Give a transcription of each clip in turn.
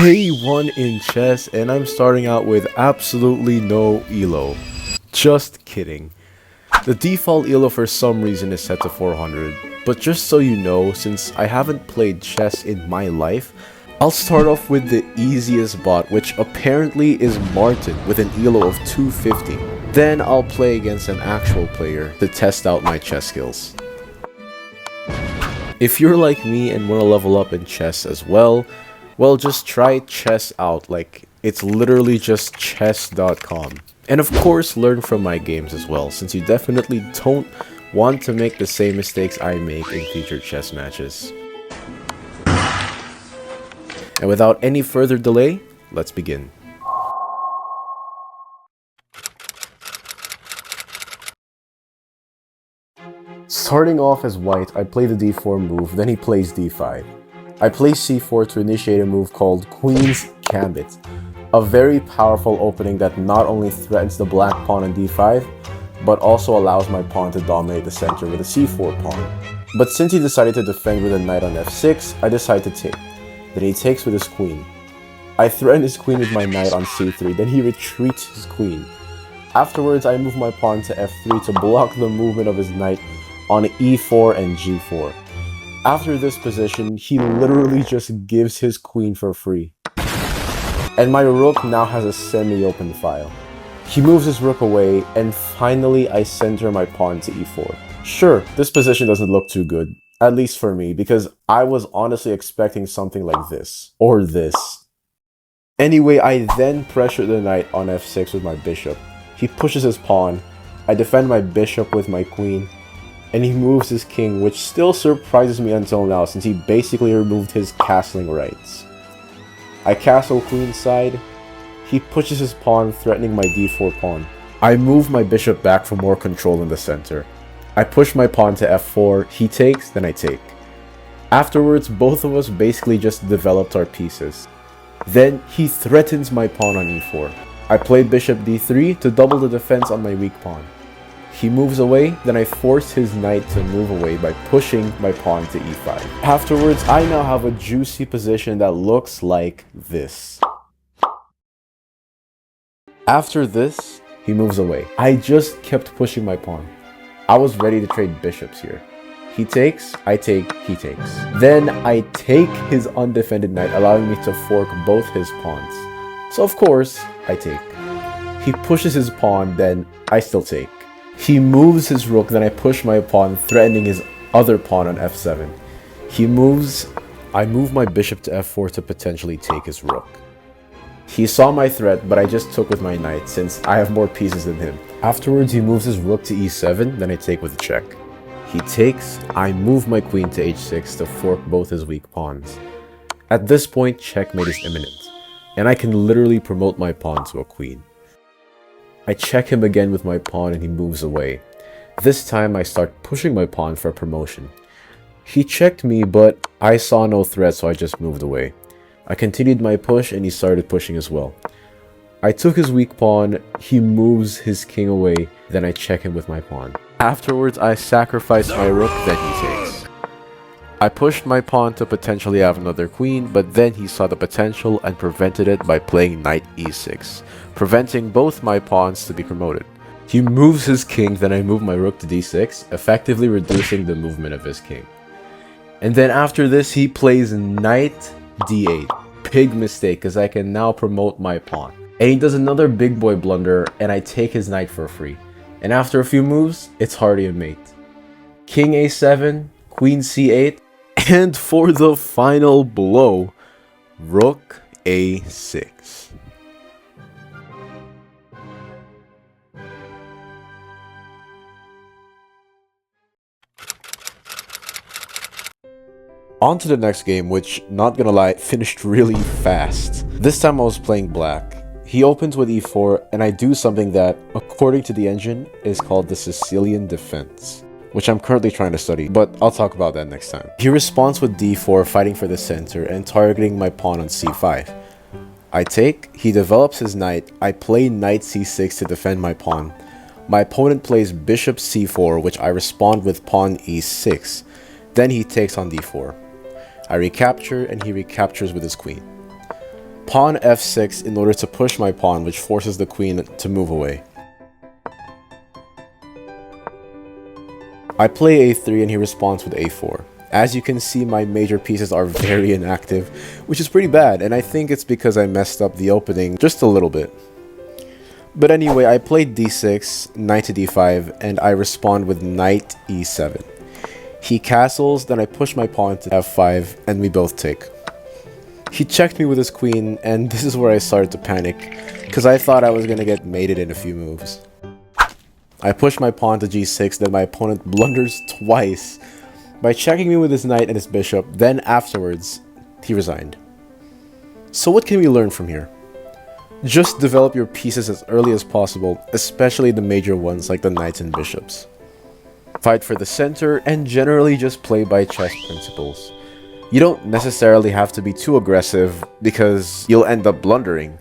Day 1 in chess, and I'm starting out with absolutely no elo. Just kidding. The default elo for some reason is set to 400, but just so you know, since I haven't played chess in my life, I'll start off with the easiest bot, which apparently is Martin with an elo of 250. Then I'll play against an actual player to test out my chess skills. If you're like me and want to level up in chess as well, just try chess out. Like, it's literally just chess.com. And of course, learn from my games as well, since you definitely don't want to make the same mistakes I make in future chess matches. And without any further delay, let's begin. Starting off as white, I play the d4 move, then he plays d5. I play c4 to initiate a move called Queen's Gambit, a very powerful opening that not only threatens the black pawn on d5, but also allows my pawn to dominate the center with a c4 pawn. But since he decided to defend with a knight on f6, I decide to take. Then he takes with his queen. I threaten his queen with my knight on c3, then he retreats his queen. Afterwards, I move my pawn to f3 to block the movement of his knight on e4 and g4. After this position, he literally just gives his queen for free. And my rook now has a semi-open file. He moves his rook away, and finally I center my pawn to e4. Sure, this position doesn't look too good, at least for me, because I was honestly expecting something like this, or this. Anyway, I then pressure the knight on f6 with my bishop. He pushes his pawn, I defend my bishop with my queen, and he moves his king, which still surprises me until now since he basically removed his castling rights. I castle queenside, he pushes his pawn, threatening my d4 pawn. I move my bishop back for more control in the center. I push my pawn to f4, he takes, then I take. Afterwards, both of us basically just developed our pieces. Then he threatens my pawn on e4. I play bishop d3 to double the defense on my weak pawn. He moves away, then I force his knight to move away by pushing my pawn to e5. Afterwards, I now have a juicy position that looks like this. After this, he moves away. I just kept pushing my pawn. I was ready to trade bishops here. He takes, I take, he takes. Then I take his undefended knight, allowing me to fork both his pawns. So of course, I take. He pushes his pawn, then I still take. He moves his rook, then I push my pawn, threatening his other pawn on f7. He moves, I move my bishop to f4 to potentially take his rook. He saw my threat, but I just took with my knight since I have more pieces than him. Afterwards, he moves his rook to e7, then I take with a check. He takes, I move my queen to h6 to fork both his weak pawns. At this point, checkmate is imminent, and I can literally promote my pawn to a queen. I check him again with my pawn and he moves away. This time I start pushing my pawn for a promotion. He checked me, but I saw no threat, so I just moved away. I continued my push and he started pushing as well. I took his weak pawn, he moves his king away, then I check him with my pawn. Afterwards I sacrifice my rook, then he takes. I pushed my pawn to potentially have another queen, but then he saw the potential and prevented it by playing knight e6, preventing both my pawns to be promoted. He moves his king, then I move my rook to d6, effectively reducing the movement of his king. And then after this, he plays knight d8. Big mistake, because I can now promote my pawn. And he does another big boy blunder, and I take his knight for free. And after a few moves, it's already a mate. King a7, queen c8, and for the final blow, rook a6. On to the next game, which, not gonna lie, finished really fast. This time I was playing black. He opens with e4, and I do something that, according to the engine, is called the Sicilian defense, which I'm currently trying to study, but I'll talk about that next time. He responds with d4, fighting for the center and targeting my pawn on c5. I take, he develops his knight, I play knight c6 to defend my pawn. My opponent plays bishop c4, which I respond with pawn e6. Then he takes on d4. I recapture and he recaptures with his queen. pawn f6 in order to push my pawn, which forces the queen to move away. I play a3 and he responds with a4. As you can see, my major pieces are very inactive, which is pretty bad, and I think it's because I messed up the opening just a little bit. But anyway, I played d6, knight to d5, and I respond with knight e7. He castles, then I push my pawn to f5, and we both take. He checked me with his queen, and this is where I started to panic, because I thought I was going to get mated in a few moves. I push my pawn to g6, then my opponent blunders twice by checking me with his knight and his bishop, then afterwards, he resigned. So what can we learn from here? Just develop your pieces as early as possible, especially the major ones like the knights and bishops. Fight for the center, and generally just play by chess principles. You don't necessarily have to be too aggressive, because you'll end up blundering.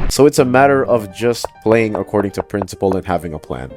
So it's a matter of just playing according to principle and having a plan.